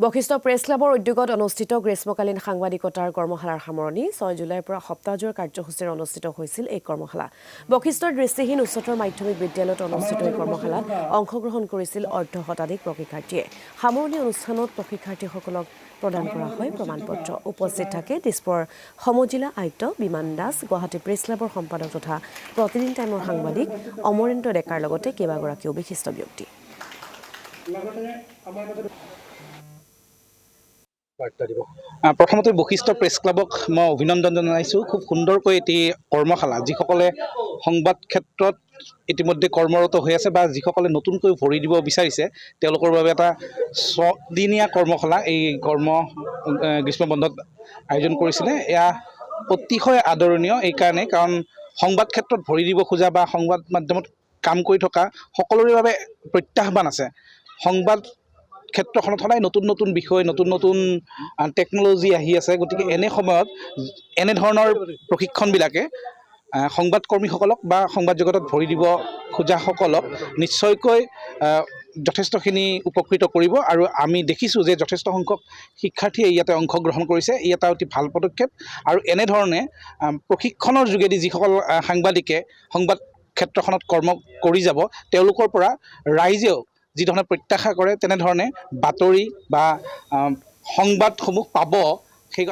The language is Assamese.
বশিষ্ঠ প্ৰেছ ক্লাবৰ উদ্যোগত অনুষ্ঠিত গ্ৰীষ্মকালীন সাংবাদিকতাৰ কৰ্মশালাৰ সামৰণি 6 জুলাইৰ পৰা সপ্তাহজোৰ কাৰ্যসূচীৰে অনুষ্ঠিত হৈছিল এই কৰ্মশালা। বশিষ্ঠৰ দৃষ্টিহীন উচ্চতৰ মাধ্যমিক বিদ্যালয়ত অনুষ্ঠিত এই কৰ্মশালাত অংশগ্ৰহণ কৰিছিল অৰ্ধশতাধিক প্ৰশিক্ষাৰ্থীয়ে। সামৰণি অনুষ্ঠানত প্ৰশিক্ষাৰ্থীসকলক প্ৰদান কৰা হয় প্ৰমাণপত্ৰ। উপস্থিত থাকে দিছপুৰৰ সমজিলা আয়ুক্ত বিমান দাস, গুৱাহাটী প্ৰেছ ক্লাবৰ সম্পাদক তথা প্ৰতিদিন টাইমৰ সাংবাদিক অমৰেন্দ্ৰ ডেকাৰ লগতে কেইবাগৰাকীও বিশিষ্ট ব্যক্তি। প্ৰথমতে বশিষ্ঠ প্ৰেছ ক্লাবক মই অভিনন্দন জনাইছোঁ। খুব সুন্দৰকৈ এটি কৰ্মশালা, যিসকলে সংবাদ ক্ষেত্ৰত ইতিমধ্যে কৰ্মৰত হৈ আছে বা যিসকলে নতুনকৈ ভৰি দিব বিচাৰিছে তেওঁলোকৰ বাবে এটা 6 দিনীয়া কৰ্মশালা এই গ্ৰীষ্ম বন্ধত আয়োজন কৰিছিলে। এয়া অতিশয় আদৰণীয় এইকাৰণে কাৰণ সংবাদ ক্ষেত্ৰত ভৰি দিব খোজা বা সংবাদ মাধ্যমত কাম কৰি থকা সকলোৰে বাবে প্ৰত্যাহ্বান আছে। সংবাদ ক্ষেত্ৰখনত সদায় নতুন নতুন বিষয়, নতুন নতুন টেকন'লজি আহি আছে। গতিকে এনে সময়ত এনেধৰণৰ প্ৰশিক্ষণবিলাকে সংবাদকৰ্মীসকলক বা সংবাদ জগতত ভৰি দিব খোজাসকলক নিশ্চয়কৈ যথেষ্টখিনি উপকৃত কৰিব। আৰু আমি দেখিছোঁ যে যথেষ্ট সংখ্যক শিক্ষাৰ্থীয়ে ইয়াতে অংশগ্ৰহণ কৰিছে। ই এটা অতি ভাল পদক্ষেপ। আৰু এনেধৰণে প্ৰশিক্ষণৰ যোগেদি যিসকল সাংবাদিকে সংবাদ ক্ষেত্ৰখনত কৰ্ম কৰি যাব, তেওঁলোকৰ পৰা ৰাইজেও যিধৰণে প্ৰত্যাশা কৰে তেনেধৰণে বাতৰি বা সংবাদসমূহ পাব। সেই